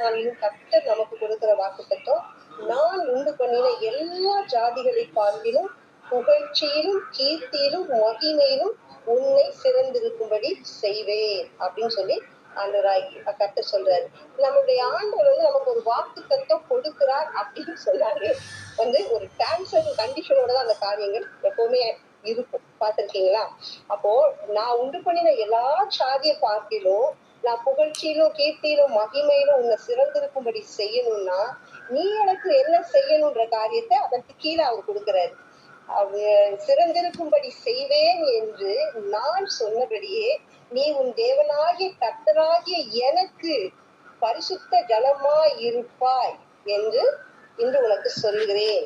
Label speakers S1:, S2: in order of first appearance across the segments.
S1: நாளிலும் கர்த்தர் நமக்கு கொடுக்கிற வாக்குத்தத்தம், நான் உண்டு பண்ணின எல்லா ஜாதிகளை பார்க்கிலும் புகழ்ச்சியிலும் கீர்த்தியிலும் மகிமையிலும் உன்னை சிறந்திருக்கும்படி செய்வேன் அப்படின்னு சொல்லி ஆண்டவராய் கர்த்தர் சொல்றாரு. நம்மளுடைய ஆண்டவர் வந்து நமக்கு ஒரு வாக்குத்தத்தம் கொடுக்கிறார் அப்படின்னு சொன்னாரு ஒரு டேர்ம்ஸ் அண்ட் கண்டிஷனோட தான் அந்த காரியங்கள் எப்பவுமே இருக்கும். பார்த்திருக்கீங்களா? அப்போ நான் உண்டு பண்ணின எல்லா சாதியை பார்க்கிலும் நான் புகழ்ச்சியிலும் கீர்த்தியிலும் மகிமையிலும் உன்னை சிறந்திருக்கும்படி செய்யணும்னா நீ எனக்கு என்ன செய்யணும்ன்ற காரியத்தை அதற்கு கீழே அவர் கொடுக்கிறாரு. அவர் சிறந்திருக்கும்படி செய்வேன் என்று நான் சொன்னபடியே நீ உன் தேவனாகிய கர்த்தராகிய எனக்கு பரிசுத்த ஜனமாய் இருப்பாய் என்று இன்று உனக்கு சொல்கிறேன்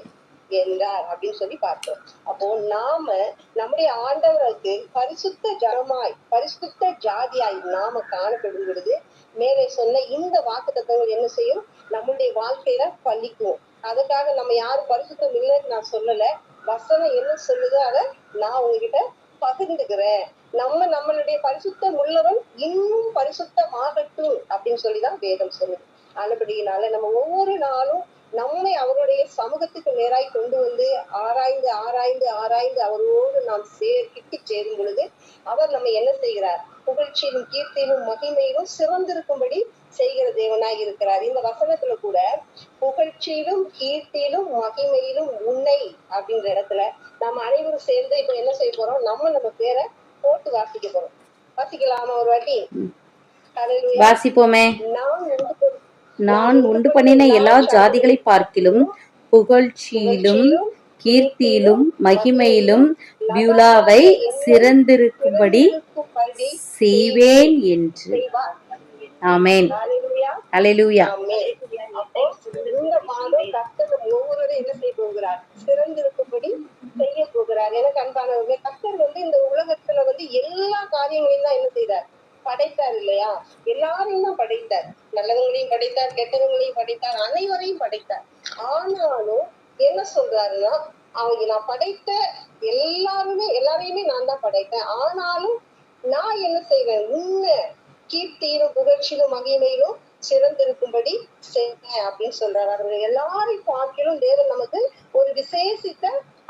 S1: என்றார் அப்படின்னு சொல்லி பார்த்தோம். அப்போ நாம நம்முடைய ஆண்டவருக்கு பரிசுத்த ஜனமாய் பரிசுத்த ஜாதியாய் நாம காணப்படும் பொழுது மேலே சொன்ன இந்த வாக்குத்தத்தங்கள் என்ன செய்யும்? நம்மளுடைய வாழ்க்கையில பலிக்கும். அதுக்காக நம்ம யாரும் பரிசுத்தம் இல்லைன்னு நான் சொல்லல. வசனம் என்ன சொல்லுதோ அதை நான் உங்ககிட்ட பகிர்ந்துக்கிறேன். நம்மளுடைய பரிசுத்தம் உள்ளவன் இன்னும் பரிசுத்தமாகட்டும் அப்படின்னு சொல்லிதான் வேதம் சொல்லுது. ஆனபடியினால நம்ம ஒவ்வொரு நாளும் நம்மை அவருடைய சமூகத்துக்கு நேராய் கொண்டு வந்து ஆராய்ந்து ஆராய்ந்து ஆராய்ந்து அவரோடு நாம் கிட்டி சேரும் பொழுது அவர் நம்ம என்ன செய்கிறார்? புகழ்ச்சியிலும் கீர்த்தியிலும் மகிமையிலும் சிறந்திருக்கும்படி செய்கிற தேவனாய் இருக்கிறார். இந்த வசனத்துல கூட புகழ்ச்சியிலும் கீர்த்தியிலும் மகிமையிலும் உன்னை அப்படின்ற இடத்துல நம்ம அனைவரும் சேர்ந்து இப்ப என்ன செய்ய போறோம்? நம்ம பேரை போட்டு வாசிக்க போறோம். வாசிக்கலாமா ஒரு வாட்டி?
S2: வாசிப்போமே. நான் உண்டு பண்ணின எல்லா ஜாதிகளை பார்க்கிலும் புகழ்ச்சியிலும் கீர்த்தியிலும் மகிமையிலும் பியூலாவை சிறந்திருக்கும்படி செய்வேன் என்று. ஆமென். அல்லேலூயா.
S1: இந்த மாதம் கர்த்தர் ஒவ்வொருவரும் என்ன செய்ய போகிறார்? சிறந்திருக்கும்படி செய்ய போகிறார். எனக்கு அன்பானவர்களே, கர்த்தர் இந்த உலகத்துல எல்லா காரியங்களையும் தான் என்ன செய்தார்? படைத்தார் இல்லையா? எல்லாரையும் தான் படைத்தார். நல்லவங்களையும் படைத்தார், கெட்டவங்களையும் படைத்தார், அனைவரையும் படைத்தார். ஆனாலும் என்ன சொல்றாருன்னா, நான் படைத்த எல்லாரையுமே நான் தான் படைத்தேன். ஆனாலும் நான் என்ன செய்வேன்? உன்னை கீர்த்தியிலும் புகழ்ச்சியிலும் மகிமையிலும் சிறந்திருக்கும்படி செய்வேன் அப்படின்னு சொல்றாரு. அவர்கள் எல்லாரையும் பார்க்கிலும் தேவன் நமக்கு ஒரு விசேஷித்த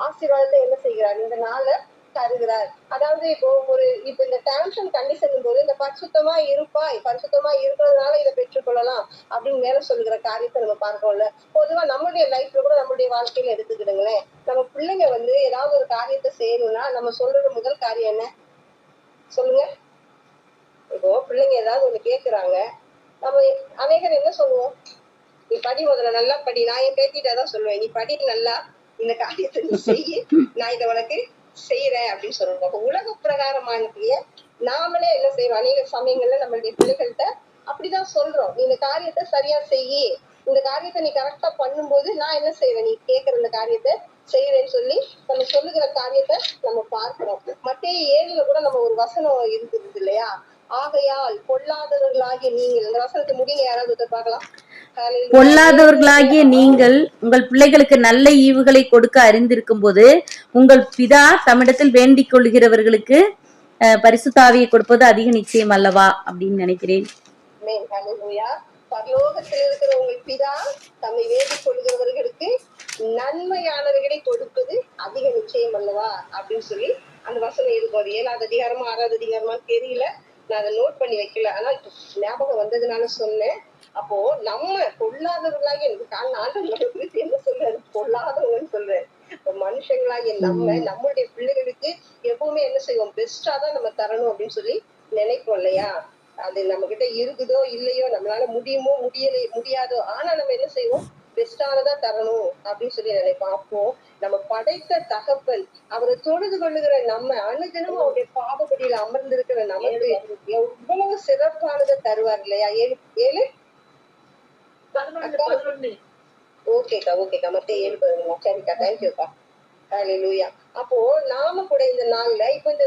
S1: ஆசீர்வாதத்தை என்ன செய்கிறார்? இந்த நாளை தருகிறார். அதாவது இப்ப இந்த டேர்ம்ஸ் அண்ட் கண்டிஷன் போது இந்த பரிசுத்தமா இருப்பாய், பரிசுத்தமா இருக்கிறதுனால இதை பெற்றுக்கொள்ளலாம் அப்படின்னு மேல சொல்லுகிற காரியத்தை நம்ம பார்க்கல. பொதுவா நம்மளுடைய லைஃப்ல கூட நம்மளுடைய வாழ்க்கையில எடுத்துக்கிடுங்களேன். நம்ம பிள்ளைங்க ஏதாவது ஒரு காரியத்தை செய்யணும்னா நம்ம சொல்ற முதல் காரியம் என்ன சொல்லுங்க? இப்போ பிள்ளைங்க ஏதாவது ஒண்ணு கேக்குறாங்க, நம்ம அநேகர் என்ன சொல்லுவோம்? நீ படி, முதல்ல நல்லா படி. நான் என் பேத்திட்டாதான் சொல்லுவேன், நீ படி நல்லா, இந்த காரியத்தை நீ செய்ய, நான் இதை உனக்கு செய்யறேன் அப்படின்னு சொல்லுவோம். அப்ப உலக பிரகாரமான நாமளே என்ன செய்வோம்? அநேக சமயங்கள்ல நம்மளுடைய பிள்ளைகள்கிட்ட அப்படிதான் சொல்றோம், நீ இந்த காரியத்தை சரியா செய்ய, இந்த காரியத்தை நீ கரெக்டா பண்ணும்போது நான் என்ன செய்வேன்? நீ கேட்கிற இந்த காரியத்தை செய்யறேன்னு சொல்லி நம்ம சொல்லுகிற காரியத்தை நம்ம பார்க்கிறோம். மத்தேயு 7 கூட நம்ம ஒரு வசனம் இருக்குது இல்லையா? ஆகையால் பொல்லாதவர்களாகிய நீங்கள், இந்த வசனத்தை முடிங்க யாராவது பார்க்கலாம்.
S2: பொல்லாதவர்களாகிய நீங்கள் உங்கள் பிள்ளைகளுக்கு நல்ல ஈவுகளை கொடுக்க அறிந்திருக்கும் போது உங்கள் பிதா தம்மிடத்தில் வேண்டிக் கொள்கிறவர்களுக்கு பரிசுத்தாவியை கொடுப்பது அதிக நிச்சயம் அல்லவா அப்படின்னு நினைக்கிறேன்.
S1: பரலோகத்தில் இருக்கிற உங்கள் பிதா தம்மை வேண்டிக் கொள்கிறவர்களுக்கு நன்மையானவர்களை கொடுப்பது அதிக நிச்சயம் அல்லவா அப்படின்னு சொல்லி அந்த வசனம் இருக்கும். அது 7வது அதிகாரமா 6வது அதிகாரமான்னு தெரியல, நான் அதை நோட் பண்ணி வைக்கல. ஆனா ஞாபகம் வந்ததுனால சொன்னேன். அப்போ நம்ம பொல்லாதவர்களாகி ஆண்டவர்களுக்கு என்ன சொல்றாரு? பொல்லாதவங்கன்னு சொல்றாரு. மனுஷங்களாகிய நம்மளுடைய பிள்ளைகளுக்கு எப்பவுமே என்ன செய்வோம்? பெஸ்டா தான் நம்ம தரணும் அப்படின்னு சொல்லி நினைப்போம் இல்லையா? அது நம்ம கிட்ட இருக்குதோ இல்லையோ, நம்மளால முடியாதோ, ஆனா நம்ம என்ன செய்வோம்? பெஸ்டானதா தரணும் அப்படின்னு சொல்லி நினைப்போம். அப்போ நம்ம படைத்த தகப்பன் அவரை தொழுது கொள்ளுகிற நம்ம அனுதினமும் அவருடைய பாவப்படியில அமர்ந்திருக்கிற நமக்கு எவ்வளவு சிறப்பானதை தருவார் இல்லையா? 7 ஓகேக்கா மத்தேயு 7 சரிக்கா, தேங்க்யூக்கா. ஹல்லேலூயா. அப்போ நாம கூட இந்த நாள்ல இப்ப இந்த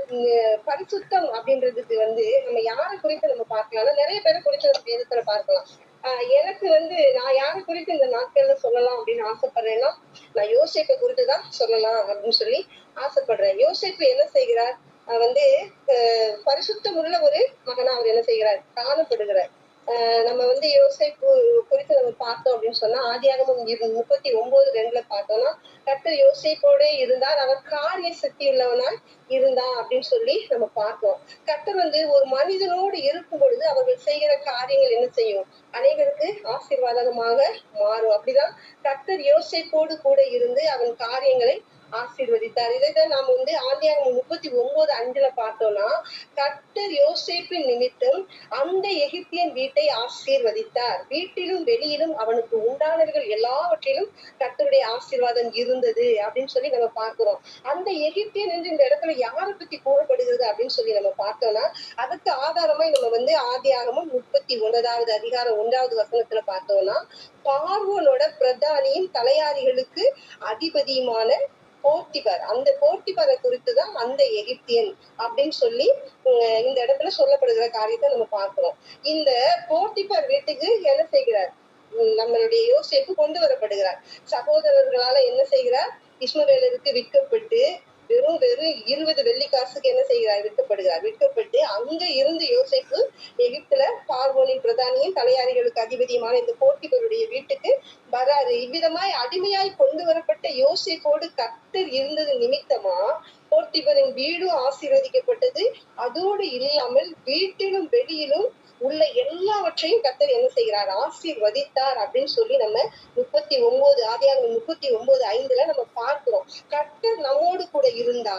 S1: பரிசுத்தம் அப்படின்றதுக்கு நம்ம யாரை குறித்து நம்ம பார்க்கலாம்னா, நிறைய பேரை குறித்து நம்ம வேதத்துல பார்க்கலாம். எனக்கு நான் யாரை குறித்து இந்த நாட்கள்ல சொல்லலாம் அப்படின்னு ஆசைப்படுறேன்னா, நான் யோசேப்பை குறித்துதான் சொல்லலாம் அப்படின்னு சொல்லி ஆசைப்படுறேன். யோசேப்பு என்ன செய்கிறார்? பரிசுத்தம் உள்ள ஒரு மகனா அவர் என்ன செய்கிறார்? காணப்படுகிறார். நம்ம யோசேப்பு பார்த்தோம் அப்படின்னு சொன்னா ஆதியாகமம் 39:2 பார்த்தோம்னா கர்த்தர் யோசேப்போட இருந்தார், அவர் காரிய சக்தி உள்ளவனா இருந்தான் அப்படின்னு சொல்லி நம்ம பார்த்தோம். கர்த்தர் ஒரு மனிதனோடு இருக்கும் பொழுது அவர்கள் செய்கிற காரியங்கள் என்ன செய்யும், அநேகருக்கு ஆசீர்வாதமாக மாறும். அப்படிதான் கர்த்தர் யோசேப்போடு கூட இருந்து அவன் காரியங்களை ஆசீர்வதித்தார். இதைதான் நாம் ஆதியாகமம் 39:5 பார்த்தோம்னா கர்த்தர் யோசேப்பின் நிமித்தம் அந்த எகிப்தியன் வீட்டை ஆசீர்வதித்தார், வீட்டிலும் வெளியிலும் அவனுக்கு உண்டானவர்கள் எல்லாவற்றிலும் கர்த்தருடைய ஆசீர்வாதம் இருந்தது அப்படின்னு சொல்லி நம்ம பார்க்கிறோம். அந்த எகிப்தியன் என்று இந்த இடத்துல யாரை பத்தி கூறப்படுகிறது அப்படின்னு சொல்லி நம்ம பார்த்தோம்னா அதுக்கு ஆதாரமா நம்ம ஆதியாகமம் 39வது அதிகாரம் 1வது வசனத்துல பார்த்தோம்னா பார்வோனோட பிரதானியின் தலையாரிகளுக்கு அதிபதியுமான போர்த்திபர், அந்த போர்த்திபரை குறித்துதான் அந்த எகிப்தியன் அப்படின்னு சொல்லி இந்த இடத்துல சொல்லப்படுகிற காரியத்தை நம்ம பார்க்கிறோம். இந்த போர்த்திபர் வீட்டுக்கு என்ன செய்கிறார், நம்மளுடைய யோசேப்பு கொண்டு வரப்படுகிறார். சகோதரர்களால என்ன செய்கிறார், இஸ்மவேலருக்கு விற்கப்பட்டு வெறும் 20 வெள்ளிக்காசுக்கு என்ன செய்கிறார், விற்கப்பட்டு அங்க இருந்து யோசேப்பு எகிப்துல பார்வோனின் பிரதானியும் தலையாரிகளுக்கு அதிபதியுமான இந்த போர்த்திபருடைய வீட்டுக்கு வராரு. இவ்விதமாய் அடிமையாய் கொண்டு வரப்பட்ட யோசேப்போடு கர்த்தர் இருந்தது நிமித்தமா போர்த்திபரின் வீடும் ஆசீர்வதிக்கப்பட்டது. அதோடு இல்லாமல் வீட்டிலும் வெளியிலும் உள்ள எல்லாவற்றையும் கர்த்தர் என்ன செய்கிறார், ஆசீர்வதித்தார் அப்படின்னு சொல்லி நம்ம ஆதியாகமம் 39:5 நம்ம பார்க்கிறோம். கர்த்தர் நம்மோடு கூட இருந்தா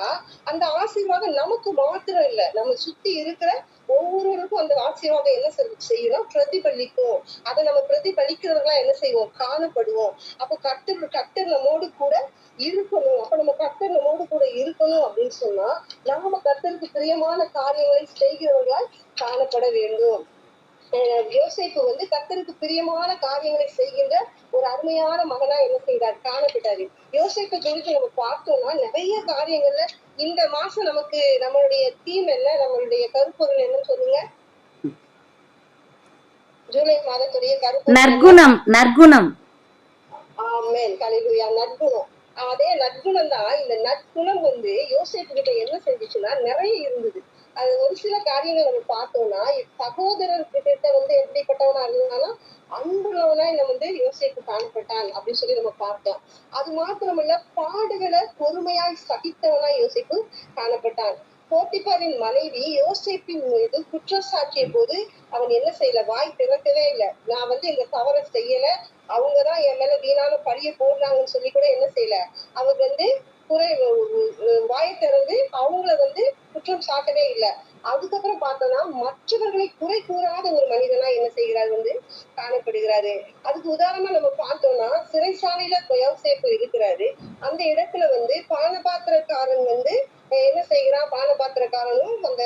S1: அந்த ஆசீர்வாதம் நமக்கு மாத்திரம் இல்ல, நம்ம சுத்தி இருக்கிற ஒவ்வொருவருக்கும் அந்த ஆசீர்வாதம் என்ன செய்யணும், பிரதிபலிக்கும். அதை நம்ம பிரதிபலிக்கிறவர்களா என்ன செய்வோம், காணப்படுவோம். அப்ப கர்த்தர் நம்மோடு கூட இருக்கணும். அப்ப நம்ம கர்த்தர் நம்மோடு கூட இருக்கணும் அப்படின்னு சொன்னா நாம கர்த்தருக்கு பிரியமான காரியங்களை செய்கிறவர்களால் காணப்பட வேண்டும். யோசேப்பு கர்த்தருக்கு பிரியமான காரியங்களை செய்கின்ற ஒரு அருமையான மகனா என்ன செய்தார், காணப்பட்டாரு. யோசேப்பை குறித்து நம்ம பார்த்தோம்னா நிறைய காரியங்கள்ல இந்த மாசம் நமக்கு நம்மளுடைய தீம் என்ன, நம்மளுடைய கருப்பொருள் என்னன்னு சொல்லுங்க. ஜூலை மாதத்துடைய கருப்பொருள்
S2: நற்குணம்.
S1: ஆமென், ஹல்லேலூயா. நற்குணம். அதே நற்குணம் தான். இந்த நற்குணம் யோசேப்பு கிட்ட என்ன செஞ்சுச்சுன்னா நிறைய இருந்தது. அது ஒரு சில காரியங்கள் நம்ம பார்த்தோம்னா சகோதரர் கிட்ட எப்படிப்பட்டவனா இருந்தாலும் அன்புள்ளவனாய் யோசேப்பு காணப்பட்டான் அப்படின்னு சொல்லி நம்ம பார்த்தோம். அது மாத்திரமல்ல பாடுகளை பொறுமையாய் சகித்தவனாய் யோசேப்பு காணப்பட்டான். போத்திபாரின் மனைவி யோசேப்பின் மீது குற்றச்சாட்டிய போது அவன் என்ன செய்யல, வாய் திறக்கவே இல்லை. நான் இந்த தவறை செய்யல, அவங்கதான் என் மேல வீணான பழிய போடுறாங்கன்னு சொல்லி கூட என்ன செய்யல, அவர் வாயை திறந்து அவங்கள குற்றம் சாட்டவே இல்லை. அதுக்கப்புறம் பார்த்தோம்னா மற்றவர்களை குறை கூறாத ஒரு மனிதனா என்ன செய்கிறார், காணப்படுகிறாரு. அதுக்கு உதாரணமா நம்ம பார்த்தோம்னா சிறைசாலையில யோசேப்பு இருக்கிறாரு. அந்த இடத்துல பானபாத்திரக்காரன் என்ன செய்கிறான், பானபாத்திரக்காரனும் அந்த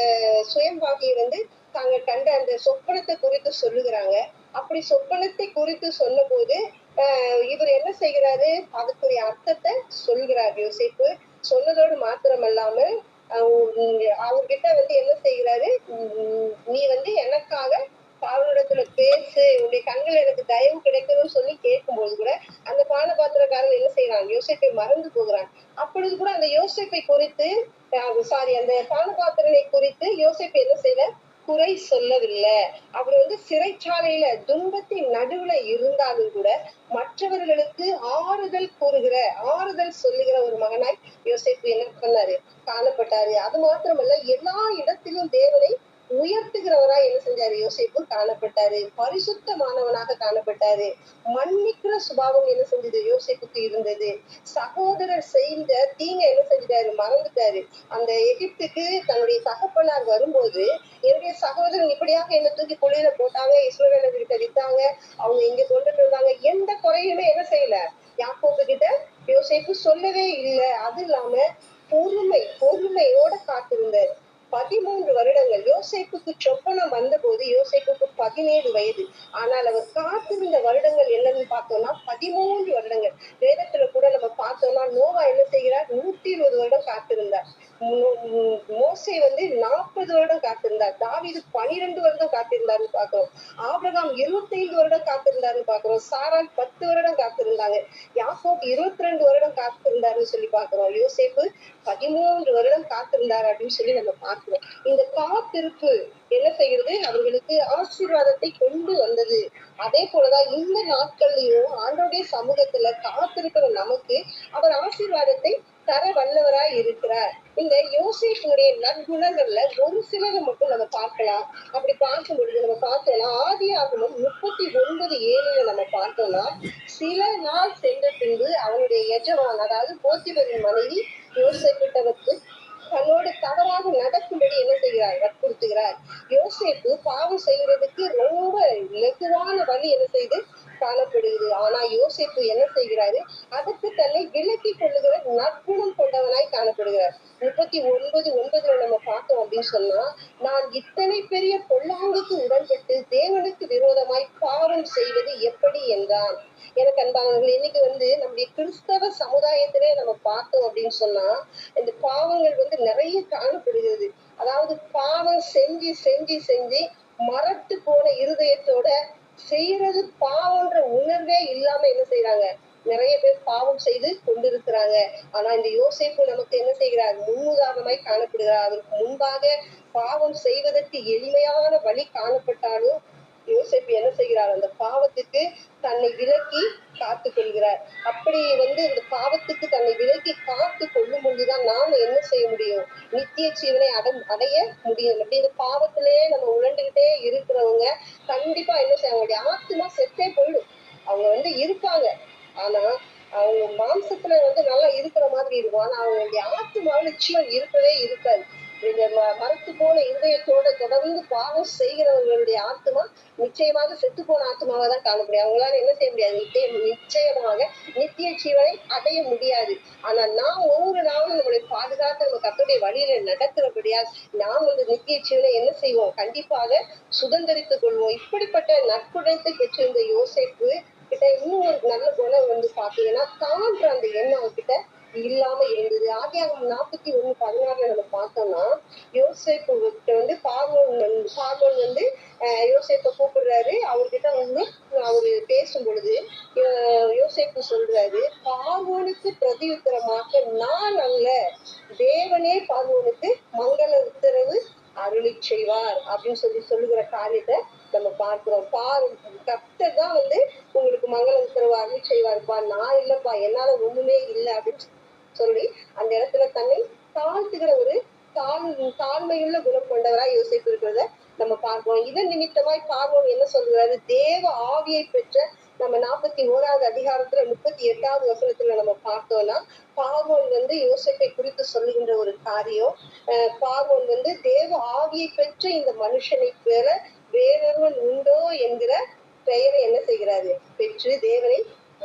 S1: சுயம்பாகியை தாங்க கண்ட அந்த சொப்பனத்தை குறித்து சொல்லுகிறாங்க. அப்படி சொப்பனத்தை குறித்து சொன்ன போது இவர் என்ன செய்கிறாரு, அதுக்குரிய அர்த்தத்தை சொல்கிறார். யோசேப்பு சொன்னதோடு மாத்திரமல்லாமல் அவர்கிட்ட என்ன செய்கிறாரு, நீ எனக்காக அவரிடத்துல பேசு, உன்னுடைய கண்கள் எனக்கு தயவு கிடைக்கணும்னு சொல்லி கேட்கும்போது கூட அந்த பானபாத்திரக்காரன் என்ன செய்யறான், யோசேப்பை மறந்து போகிறான். அப்பொழுது கூட அந்த யோசேப்பை குறித்து அந்த பானபாத்திரனை குறித்து யோசேப்பு என்ன செய்யல, குறை சொல்லவில்லை. அவர் சிறைச்சாலையில துன்பத்தின் நடுவுல இருந்தாலும் கூட மற்றவர்களுக்கு ஆறுதல் சொல்லுகிற ஒரு மகனாய் யோசேப்பு என்ன பண்ணாரு, காணப்பட்டாரு. அது மாத்திரமல்ல எல்லா இடத்திலும் தேவனை உயர்த்துகிறவராய் என்ன செஞ்சாரு, யோசேப்பு காணப்பட்டாரு. பரிசுத்தமானவனாக காணப்பட்டாரு. மன்னிக்கிற சுபாவம் என்ன செஞ்சது, யோசேப்புக்கு இருந்தது. சகோதரர் செய்த தீங்க என்ன செஞ்சிட்டாரு, மறந்துட்டாரு. அந்த எகிப்துக்கு தன்னுடைய தகப்பனார் வரும்போது என்னுடைய சகோதரன் இப்படியாக என்ன தூக்கி குழியில போட்டாங்க, இஸ்மவேலர்கிட்ட வித்தாங்க, அவங்க இங்க கொண்டுட்டு இருந்தாங்க, எந்த குறையுமே என்ன செய்யல யாக்கோபு கிட்ட யோசேப்பு சொல்லவே இல்லை. அது இல்லாம பொறுமையோட காத்திருந்தார். 13 வருடங்கள். யோசேப்புக்கு சொப்பனம் வந்த போது யோசேப்புக்கு 17 வயது. ஆனால் அவர் காத்திருந்த வருடங்கள் என்னன்னு பார்த்தோம்னா 13 வருடங்கள். வேதத்துல கூட நம்ம பார்த்தோம்னா நோவா என்ன செய்கிறார், 120 வருடம் காத்திருந்தார். மோசே வந்து 40 வருடம் காத்திருந்தார். தாவீது 12 வருடம் காத்திருந்தாருன்னு பாக்குறோம். ஆபிரகாம் 25 வருடம் காத்திருந்தாருன்னு பாக்குறோம். சாராள் 10 வருடம் காத்திருந்தாங்க. யாக்கோப் 22 வருடம் காத்திருந்தாருன்னு சொல்லி பாக்குறோம். யோசேப்பு 13 வருடம் காத்திருந்தார் அப்படின்னு சொல்லி நம்ம பார்க்கிறோம். இந்த காத்திருப்பு என்ன செய்கிறது? அவர்களுக்கு ஆசீர்வாதத்தை கொண்டு வந்தது. அதே போலதான் இந்த நாட்கள்லயும் ஆண்டவருடைய சமூகத்துல காத்திருக்கிற நமக்கு அவர் ஆசீர்வாதத்தை தர வல்லவராய் இருக்கிறார். இந்த யோசேப்பினுடைய நற்குணங்கள்ல ஒரு சிலரை மட்டும் நம்ம பார்க்கலாம். அப்படி பார்க்கும் பொழுது நம்ம பார்த்தோம்னா ஆதியாகமம் 39:7 நம்ம பார்த்தோம்னா, சில நாள் சென்ற பின்பு அவனுடைய எஜமான், அதாவது போத்திபரின் மனைவி யோசேப்பிட்ட வந்து தன்னோடு தவறாக நடக்கும்படி என்ன செய்கிறார்? வற்புறுத்துகிறார். யோசேப்பு பாவம் செய்யறதுக்கு ரொம்ப லெகுவான வழி என்ன செய்து காணப்படுகிறது. ஆனா யோசேப்பு என்ன செய்கிறாரு? அதற்கு தன்னை விலக்கி கொள்ளுகிற நற்குணம் கொண்டவனாய் காணப்படுகிறார். 39:9 நம்ம பார்த்தோம் அப்படின்னு சொன்னா, நான் இத்தனை பெரிய பொல்லாங்குக்கு உடன்பட்டு தேவனுக்கு விரோதமாய் பாவம் செய்வது எப்படி என்றான். எனக்கு அன்பானவர்கள், இன்னைக்கு வந்து நம்முடைய கிறிஸ்தவ சமுதாயத்திலே நம்ம பார்த்தோம் அப்படின்னு சொன்னா, இந்த பாவங்கள் வந்து நிறைய காணப்படுகிறது. அதாவது பாவம் செஞ்சு செஞ்சு செஞ்சு மரத்து போன இருதயத்தோட செய்யறது பாவம்ன்ற உணர்வே இல்லாம என்ன செய்யறாங்க? நிறைய பேர் பாவம் செய்து கொண்டிருக்கிறாங்க. ஆனா இந்த யோசேப்பு நமக்கு என்ன செய்கிறார்? முன்னுதாரணமாய் காணப்படுகிறார். அதற்கு முன்பாக பாவம் செய்வதற்கு எளிமையான வழி காணப்பட்டாலும் யோசேப்பு என்ன செய்கிறார்? அந்த பாவத்துக்கு தன்னை விலக்கி காத்து கொள்கிறார். அப்படி வந்து இந்த பாவத்துக்கு தன்னை விலக்கி காத்து கொள்ளும் பொழுதுதான் நாம என்ன செய்ய முடியும்? நித்திய ஜீவனை அடைய முடியும். அப்படி இந்த பாவத்திலேயே நம்ம உழண்டுகிட்டே இருக்கிறவங்க கண்டிப்பா என்ன செய்ய முடியும்? ஆத்மா செத்தே போயிடும். அவங்க வந்து இருப்பாங்க, ஆனா அவங்க மாம்சத்துல வந்து நல்லா இருக்கிற மாதிரி இருக்கும். ஆனா அவங்களுடைய ஆத்மாவில ஜீவன் இருக்கவே இருக்காது. இந்த மரத்து போன இருதயத்தோட தொடர்ந்து பாவம் செய்கிறவர்களுடைய ஆத்மா நிச்சயமாக செத்து போன ஆத்மாவா தான் காணப்படும். அவங்களால என்ன செய்ய முடியாது? நிச்சயமாக நித்திய ஜீவனை அடைய முடியாது. ஆனா நாம் ஒவ்வொரு நாளும் நம்மளை பாதுகாத்து நம்ம கர்த்தருடைய வழியில நடக்கிறபடியால் நாம் வந்து நித்திய ஜீவனை என்ன செய்வோம்? கண்டிப்பாக சுதந்திரித்துக் கொள்வோம். இப்படிப்பட்ட நற்குணத்தை பெற்றிருந்த யோசேப்பு கிட்ட இன்னும் ஒரு நல்ல குணம் வந்து பாத்தீங்கன்னா, தான்ற அந்த எண்ணம் அவங்க கிட்ட இல்லாம இருந்தது. ஆதியாகமம் 41:16 நம்ம பார்த்தோம்னா, யோசேப்பு கிட்ட வந்து பார்வோன் வந்து யோசேப்பை கூப்பிடுறாரு. அவர்கிட்ட வந்து அவரு பேசும் பொழுது யோசேப்பு சொல்றாரு, பார்வோனுக்கு பிரதியுத்தரமாக நான் அல்ல, தேவனே பார்வோனுக்கு மங்கள உத்தரவு அருளி செய்வார் அப்படின்னு சொல்லுகிற காரியத்தை நம்ம பார்க்கிறோம். கர்த்தர் தான் வந்து உங்களுக்கு மங்கள உத்தரவு அருளி செய்வாருப்பா, நான் இல்லப்பா, என்னால ஒண்ணுமே இல்லை அப்படின்னு சொல்லி அந்த இடத்துல தன்னை தாழ்த்துகிற ஒரு தாழ்மையுள்ள குணம் கொண்டவராய் யோசிப்பு இருக்கிறத நம்ம பார்க்கிறோம். இதன் நிமித்தமாய் பார்வோன் என்ன சொல்றாரு? தேவ ஆவியை பெற்ற நம்ம 41வது அதிகாரத்துல 38வது வசனத்துல நம்ம பார்த்தோம்னா, பார்வோன் வந்து யோசேப்பை குறித்து சொல்லுகின்ற ஒரு காரியம், பார்வோன் வந்து தேவ ஆவியை பெற்ற இந்த மனுஷனை பெற வேறொருவன் உண்டோ என்கிற பெயரை என்ன செய்கிறாரு? பெற்று தேவனை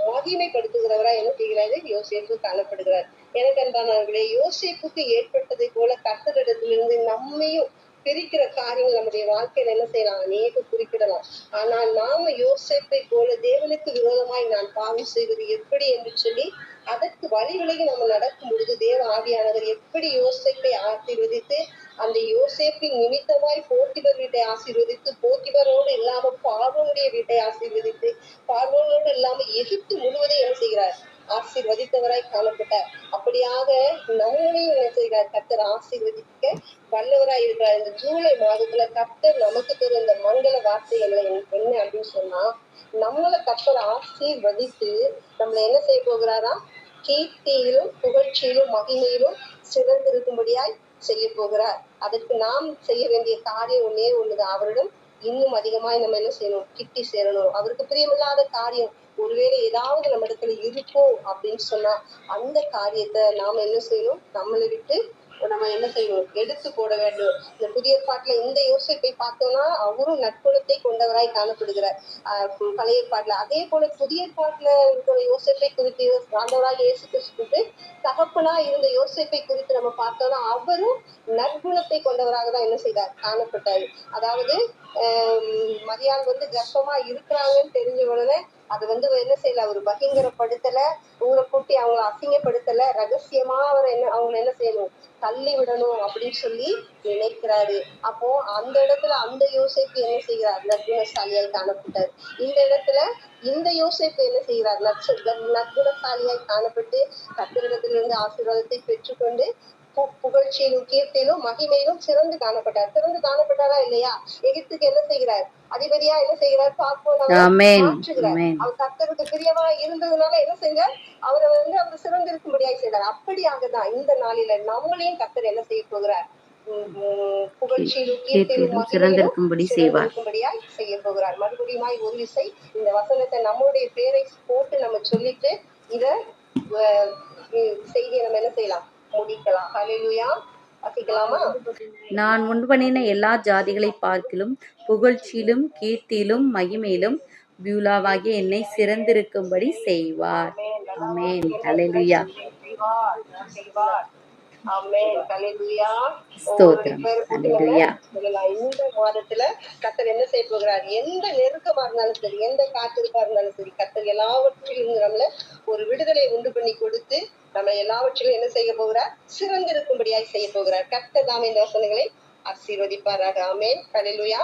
S1: மகிமைப்படுத்துகிறவரா என்ன செய்கிறாரு? யோசேப்பு காணப்படுகிறார். எனக்கு அன்பானவர்களே, யோசேப்புக்கு ஏற்பட்டதை போல கர்த்தரிடத்திலிருந்து நம்மையும் பிரிக்கிற காரியங்கள் நம்முடைய வாழ்க்கையில என்ன செய்யலாம்? அநேக குறிப்பிடலாம். ஆனால் நாம யோசேப்பை போல தேவனுக்கு விரோதமாய் நான் பாவம் செய்வது எப்படி என்று சொல்லி அதற்கு வழி விலகி நம்ம நடக்கும் பொழுது தேவ ஆவியானவர் எப்படி யோசேப்பை ஆசீர்வதித்து அந்த யோசேப்பின் நிமித்தமாய் போத்திபர் வீட்டை ஆசீர்வதித்து, போத்திபரோடு இல்லாம பார்வோனுடைய வீட்டை ஆசீர்வதித்து, பார்வோனோடு இல்லாம எகிப்து முழுவதையும் என்ன செய்கிறார்? ஆசீர்வதித்தவராய் காணப்பட்டார். அப்படியாக நம்மளையும் என்ன செய்கிறார்? கர்த்தர் ஆசீர்வதிக்க வல்லவராய் இருக்கிறார். இந்த ஜூலை மாதத்துல கர்த்தர் நமக்கு தரும் இந்த மங்கள வார்த்தை என்ன அப்படின்னு சொன்னா, நம்மளை கர்த்தர் ஆசீர்வதித்து நம்மளை என்ன செய்ய போகிறாரா? கீர்த்தியிலும் புகழ்ச்சியிலும் மகிமையிலும் சிறந்திருக்கும்படியாய் செய்ய போகிறார். அதற்கு நாம் செய்ய வேண்டிய காரியம் ஒன்னே ஒண்ணுதான். அவரிடம் இன்னும் அதிகமாய் நம்ம என்ன செய்யணும்? கிட்டி சேரணும். அவருக்கு பிரியமில்லாத காரியம் ஒருவேளை ஏதாவது நம்ம இடத்துல இருக்கும் அப்படின்னு சொன்னா அந்த காரியத்தை நாம என்ன செய்யணும்? நம்மளை விட்டு நம்ம என்ன செய்யணும்? எடுத்து போட வேண்டும். இந்த புதிய பாட்டுல இந்த யோசேப்பை பார்த்தோம்னா அவரும் நற்குணத்தை கொண்டவராய் காணப்படுகிறார். பழைய பாட்டுல அதே போல புதிய பாட்டுல இருக்கிற யோசேப்பை குறித்து ஆண்டவராய் இயேசு கிறிஸ்து தகப்பனா இருந்த யோசேப்பை குறித்து நம்ம பார்த்தோம்னா அவரும் நற்குணத்தை கொண்டவராக தான் என்ன செய்தார்? காணப்பட்டாரு. அதாவது மரியாள் வந்து கர்ப்பமா இருக்கிறாங்கன்னு தெரிஞ்ச உடனே அது என்ன செய்யல, அவர் பகிங்கரப்படுத்தல, ஊரை கூட்டி அவங்களை அசிங்கப்படுத்தல, ரகசியமா அவர் அவங்களை என்ன செய்யணும், தள்ளி விடணும் அப்படின்னு சொல்லி நினைக்கிறாரு. அப்போ அந்த இடத்துல அந்த யோசேப்பு என்ன செய்கிறார், நற்குணசாலியாய் காணப்பட்டார். இந்த இடத்துல இந்த யோசேப்பு என்ன செய்கிறார், நற்குணசாலியாய் காணப்பட்டு கர்த்தரிடத்திலிருந்து ஆசீர்வாதத்தை பெற்றுக்கொண்டு புகழ்ச்சியிலும் கீர்த்தியிலும் மகிமையிலும் சிறந்து காணப்பட்டார். சிறந்து காணப்பட்டாரா இல்லையா? எகிப்துக்கு என்ன செய்கிறார், அதிபதியா என்ன செய்கிறார், மாற்றுகிறார். அவர் கர்த்தருக்கு பிரியமா இருந்ததுனால என்ன செஞ்சார், அவரை அவர் சிறந்திருக்கும்படியாய் செய்தார். அப்படியாகதான் இந்த நாளில நம்மளையும் கர்த்தர் என்ன செய்ய போகிறார், புகழ்ச்சியிலும் கீர்த்தியிலும் சிறந்திருக்கும்படியாய் செய்ய போகிறார். மறுபடியும் ஒரு விசை இந்த வசனத்தை நம்மளுடைய பேரை போட்டு நம்ம சொல்லிட்டு இத செய்தியை நம்ம என்ன செய்யலாம், முடிக்கலாம். ஹல்லேலூயா. வாசிக்கலாமா?
S2: நான் உண்டு பண்ணின எல்லா ஜாதிகளை பார்க்கிலும் புகழ்ச்சியிலும் கீர்த்தியிலும் மகிமையிலும் பியூலாவாகிய என்னை சிறந்திருக்கும்படி செய்வார். ஆமென். ஹல்லேலூயா.
S1: ஆமென். ஹல்லேலூயா.
S2: ஸ்தோத்திரம். ஹல்லேலூயா.
S1: இந்த மாதத்துல கர்த்தர் என்ன செய்ய போகிறார், எந்த நெருக்கமா இருந்தாலும் சரி, எந்த காத்திருப்பா இருந்தாலும் சரி, கர்த்தர் எல்லாவற்றிலும் நம்மள ஒரு விடுதலை உண்டு பண்ணி கொடுத்து நம்ம எல்லாவற்றிலும் என்ன செய்ய போகிறார், சிறந்திருக்கும்படியாய் செய்ய போகிறார். கர்த்தர் தாமே இந்த வசனங்களை ஆசீர்வதிப்பாராக. ஆமென். ஹல்லேலூயா.